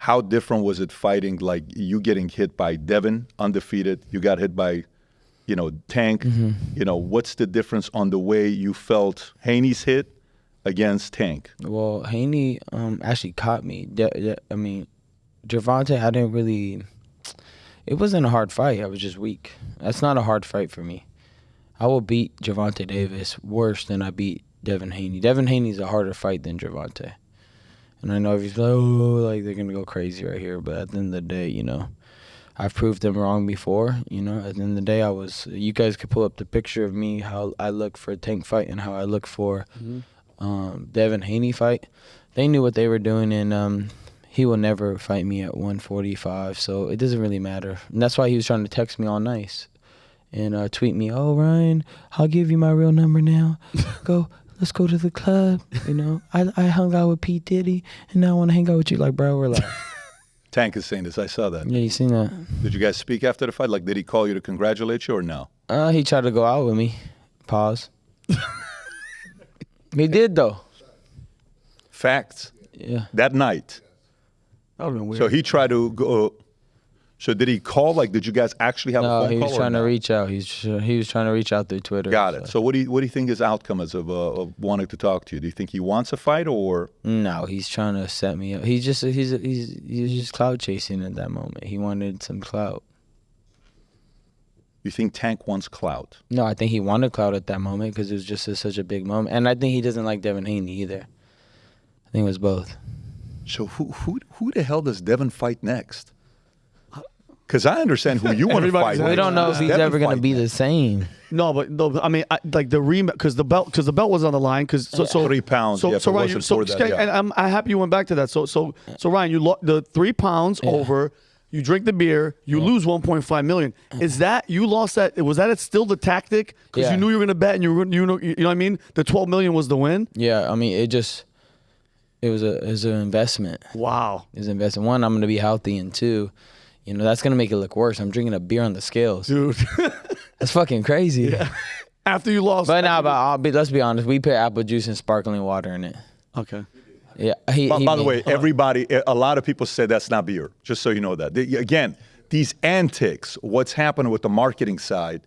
how different was it fighting, like you getting hit by Devin, undefeated, you got hit by, Tank. What's the difference on the way you felt Haney's hit against Tank? Well, Haney actually caught me. Gervonta, I didn't really. It wasn't a hard fight. I was just weak. That's not a hard fight for me. I will beat Gervonta Davis worse than I beat Devin Haney. Devin Haney's a harder fight than Gervonta. And I know if he's like, they're going to go crazy right here. But at the end of the day, I've proved them wrong before. At the end of the day, you guys could pull up the picture of me, how I look for a Tank fight and how I look for Devin Haney fight. They knew what they were doing, and he will never fight me at 145, so it doesn't really matter. And that's why he was trying to text me all nice and tweet me, "Oh, Ryan, I'll give you my real number now. Let's go to the club. I hung out with P. Diddy, and now I want to hang out with you." Like, bro, relax. Tank is saying this. I saw that. Yeah, you seen that? Did you guys speak after the fight? Like, did he call you to congratulate you or no? He tried to go out with me. Pause. He did, though. Facts. Yeah. That night. That would have been weird. So he tried to go. So did he call? Like, did you guys actually have a phone call? No, he was trying to no? reach out. He was trying to reach out through Twitter. Got it. So what do you think his outcome is of wanting to talk to you? Do you think he wants a fight or? No, he's trying to set me up. He's just clout chasing at that moment. He wanted some clout. You think Tank wants clout? No, I think he wanted clout at that moment because it was just such a big moment, and I think he doesn't like Devin Haney either. I think it was both. So who the hell does Devin fight next? Because I understand who you want to fight. We don't know if he's ever going to be the same. No, I mean, like the rematch, because the belt was on the line. Because so 3 pounds. So, yeah, so Ryan, and I'm happy you went back to that. So Ryan, you lost the 3 pounds over. You drink the beer, you lose 1.5 million. Is that you lost that? Was that still the tactic? Because you knew you were going to bet, and you know what I mean. The 12 million was the win. Yeah, I mean it was an investment. Wow, it was an investment. One, I'm going to be healthy, and two, that's going to make it look worse. I'm drinking a beer on the scales, dude. That's fucking crazy. Yeah. After you lost, let's be honest. We put apple juice and sparkling water in it. Okay. Yeah. By the way, a lot of people say that's not beer. Just so you know that. Again, these antics, what's happening with the marketing side,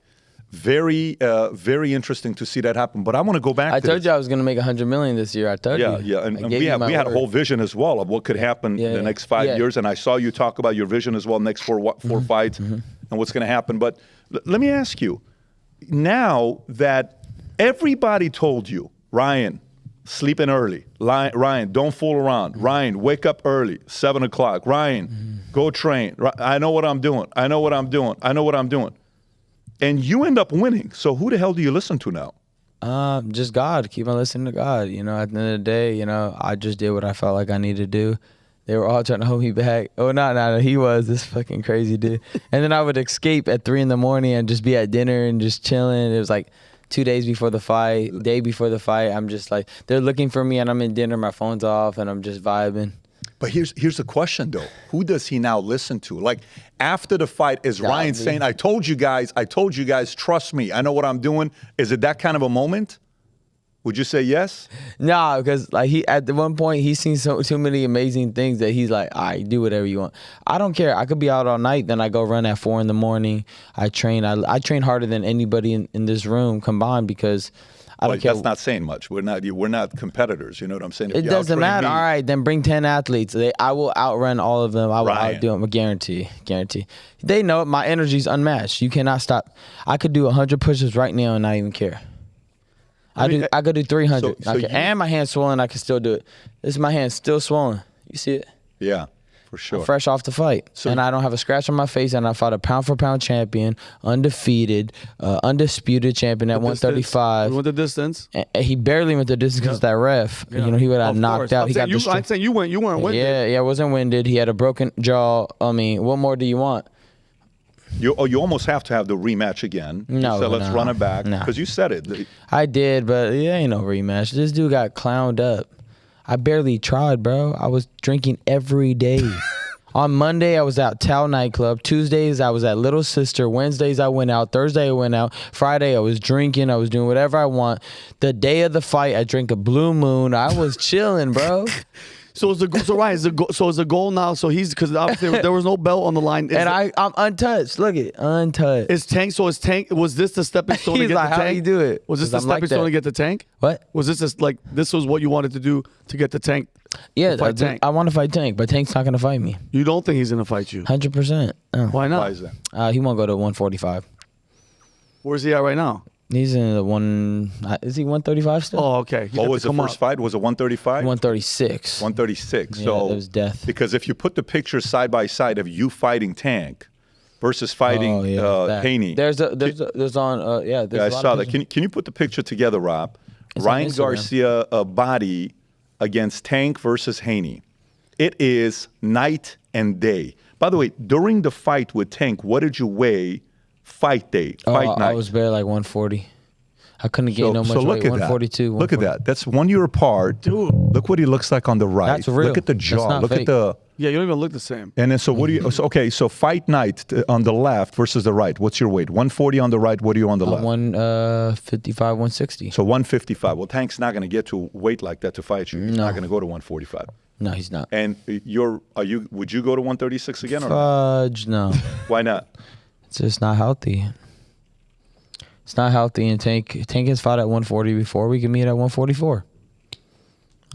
very, very interesting to see that happen. But I want to go back. I told you I was going to make $100 million this year. I told you. Yeah, and we had a whole vision as well of what could happen in the next 5 years. And I saw you talk about your vision as well, next four fights, and what's going to happen. But let me ask you, now that everybody told you, Ryan, sleeping early. Ryan, don't fool around. Ryan, wake up early, 7 o'clock. Ryan, go train. I know what I'm doing. I know what I'm doing. I know what I'm doing. And you end up winning. So who the hell do you listen to now? Just God. Keep on listening to God. At the end of the day, I just did what I felt like I needed to do. They were all trying to hold me back. Oh, no, he was this fucking crazy dude. And then I would escape at 3 a.m. and just be at dinner and just chilling. It was like 2 days before the fight, day before the fight, I'm just like, they're looking for me and I'm in dinner, my phone's off and I'm just vibing. But here's the question though. Who does he now listen to? Like after the fight, is Ryan saying, I told you guys, trust me, I know what I'm doing? Is it that kind of a moment? Would you say yes? Nah, because like at the one point he's seen too many amazing things that he's like, all right, do whatever you want. I don't care. I could be out all night, then I go run at 4 a.m. I train. I train harder than anybody in this room combined because I don't care. That's not saying much. We're not competitors. You know what I'm saying? It doesn't matter. All right, then bring 10 athletes. I will outrun all of them. I will outdo them. Guarantee. They know it. My energy's unmatched. You cannot stop. I could do 100 push-ups right now and not even care. I could do 300. And my hand's swollen. I can still do it. This is my hand still swollen. You see it? Yeah, for sure. I'm fresh off the fight. And I don't have a scratch on my face. And I fought a pound-for-pound champion, undefeated, undisputed champion at 135. You went the distance? And he barely went the distance because that ref. Yeah. He would have knocked out. I'm saying you weren't winded. Yeah, I wasn't winded. He had a broken jaw. I mean, what more do you want? You almost have to have the rematch again. No, so let's run it back. Because you said it. I did, but it ain't no rematch. This dude got clowned up. I barely tried, bro. I was drinking every day. On Monday, I was at Tao nightclub. Tuesdays, I was at Little Sister. Wednesdays, I went out. Thursday, I went out. Friday, I was drinking. I was doing whatever I want. The day of the fight, I drank a Blue Moon. I was chilling, bro. So is the goal now? So he's because obviously there was no belt on the line. I'm untouched. Look at untouched. Is Tank? So is Tank? Was this the stepping stone to get like, the Tank? How you do it? Was this the stepping stone to get the Tank? What? Was this this was what you wanted to do to get the Tank? Yeah, Tank. I want to fight Tank, but Tank's not gonna fight me. You don't think he's gonna fight you? 100%. Why not? Why is that? He won't go to 145. Where's he at right now? He's in the is he 135 still? Oh, okay. What was the first fight? Was it 135? 136. 136. Yeah, so that was death. Because if you put the pictures side by side of you fighting Tank versus fighting Haney. There's on yeah. I saw that. Can you put the picture together, Rob? It's Ryan Garcia body against Tank versus Haney. It is night and day. By the way, during the fight with Tank, what did you weigh? Fight day, fight night. I was bare like 140. I couldn't gain no much weight. 142. Look at that. That's 1 year apart. Dude. Look what he looks like on the right. That's real. Look at the jaw. Look fake. at the. Yeah, you don't even look the same. And then so what do you? So fight night on the left versus the right. What's your weight? 140 on the right. What are you on the left? 155, 160. So 155. Well, Tank's not going to get to weight like that to fight you. He's not going to go to 145. No, he's not. And would you go to 136 again or Fudge, no. Why not? It's just not healthy. It's not healthy, and Tank has fought at 140 before. We can meet at 144.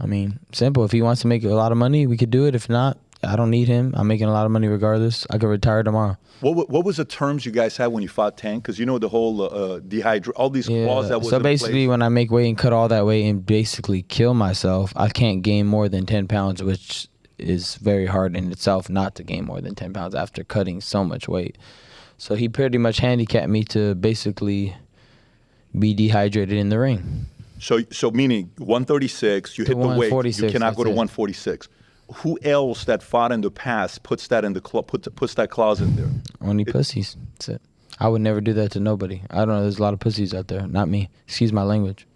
I mean, simple. If he wants to make a lot of money, we could do it. If not, I don't need him. I'm making a lot of money regardless. I could retire tomorrow. What was the terms you guys had when you fought Tank? Because you know the whole all these claws that was so basically, when I make weight and cut all that weight and basically kill myself, I can't gain more than 10 pounds, which is very hard in itself not to gain more than 10 pounds after cutting so much weight. So he pretty much handicapped me to basically be dehydrated in the ring. So meaning 136, you hit the weight, you cannot go to 146. Who else that fought in the past puts that in the puts that clause in there? Only pussies. That's it. I would never do that to nobody. I don't know. There's a lot of pussies out there. Not me. Excuse my language.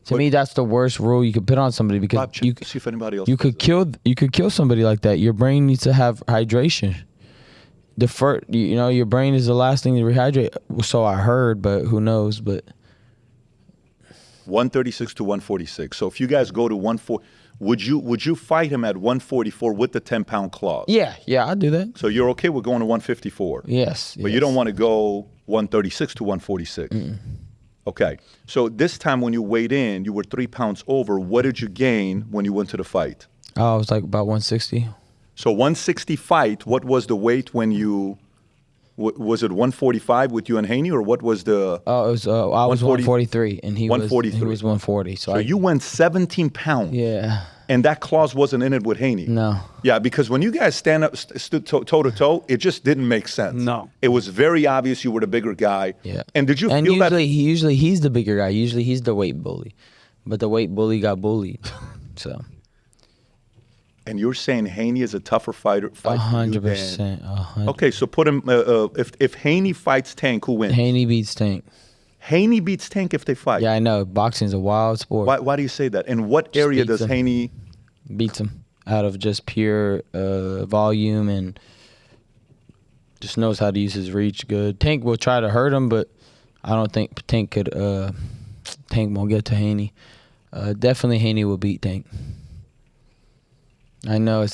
To me, that's the worst rule you could put on somebody because Bob, you see if anybody else. You could kill somebody like that. Your brain needs to have hydration. Your brain is the last thing to rehydrate. So I heard, but who knows? But 136 to 146. So if you guys go to 140, would you fight him at 144 with the 10-pound clause? Yeah, I'd do that. So you're okay with going to 154? Yes. But you don't want to go 136 to 146? Okay. So this time when you weighed in, you were 3 pounds over. What did you gain when you went to the fight? I was like about 160. So 160 fight, what was the weight when you... Was it 145 with you and Haney, or what was the? Oh, it was. I was 143, and he was 140. So you went 17 pounds. Yeah. And that clause wasn't in it with Haney. No. Yeah, because when you guys stood toe to toe, it just didn't make sense. No. It was very obvious you were the bigger guy. Yeah. And did you feel usually, that? Usually he's the bigger guy. Usually he's the weight bully, but the weight bully got bullied. So. And you're saying Haney is a tougher fighter? 100%. Okay, so put him. If Haney fights Tank, who wins? Haney beats Tank. Haney beats Tank if they fight. Yeah, I know. Boxing's a wild sport. Why do you say that? In what area does Haney beats him? Out of just pure volume and just knows how to use his reach good. Tank will try to hurt him, but I don't think Tank could. Tank won't get to Haney. Definitely Haney will beat Tank. I know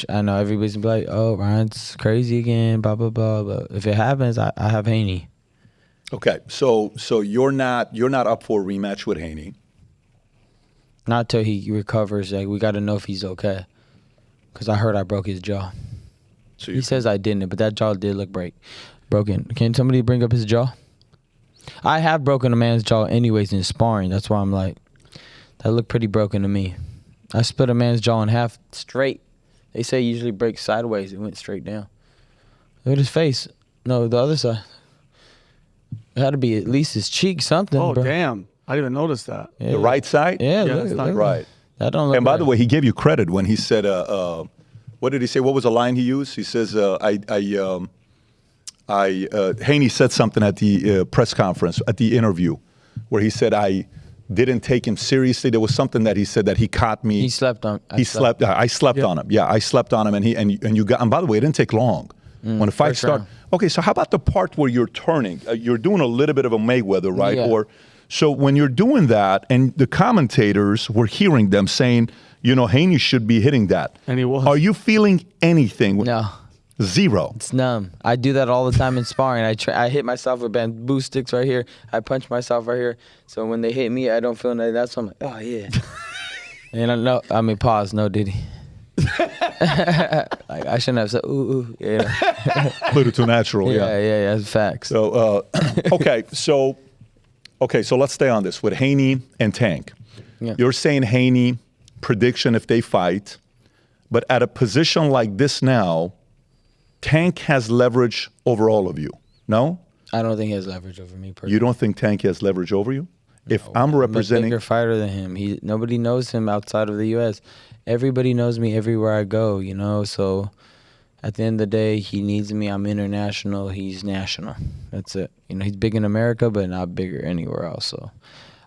I know everybody's gonna be like, "Oh, Ryan's crazy again," blah blah blah. But if it happens, I have Haney. Okay, so you're not up for a rematch with Haney. Not till he recovers. Like we got to know if he's okay. Cause I heard I broke his jaw. So he says I didn't, but that jaw did look broken. Can somebody bring up his jaw? I have broken a man's jaw anyways in sparring. That's why I'm like, that looked pretty broken to me. I split a man's jaw in half straight. They say it usually breaks sideways. It went straight down. Look at his face. No, the other side. It had to be at least his cheek, something. Oh, bro. Damn. I didn't even notice that. Yeah. The right side? Yeah, that's not right. That don't look And by right. the way, he gave you credit when he said, what did he say? What was the line he used? He says, Haney said something at the press conference, at the interview, where he said, I didn't take him seriously. There was something that he said that he caught me. He slept on. I slept on him. Yeah, I slept on him, and you got. And by the way, it didn't take long. When the fight started. Okay, so how about the part where you're turning? You're doing a little bit of a Mayweather, right? Yeah. So when you're doing that, and the commentators were hearing them saying, you know, Haney should be hitting that. And he was. Are you feeling anything? No. Zero. It's numb. I do that all the time in sparring. I hit myself with bamboo sticks right here. I punch myself right here. So when they hit me, I don't feel nothing. That's when I'm like, oh, yeah. And pause. No, did he? Like, I shouldn't have said, ooh, yeah. A little too natural, yeah. Yeah, that's facts. So, so let's stay on this with Haney and Tank. Yeah. You're saying Haney, prediction if they fight, but at a position like this now, Tank has leverage over all of you, no? I don't think he has leverage over me personally. You don't think Tank has leverage over you? If I'm representing... I'm a bigger fighter than him. Nobody knows him outside of the U.S. Everybody knows me everywhere I go, you know? So at the end of the day, he needs me. I'm international. He's national. That's it. You know, he's big in America, but not bigger anywhere else. So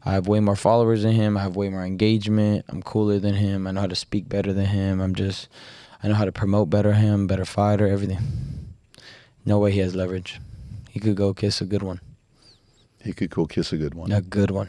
I have way more followers than him. I have way more engagement. I'm cooler than him. I know how to speak better than him. I know how to promote better than him, better fighter, everything. No way he has leverage. He could go kiss a good one. He could go kiss a good one. A good one.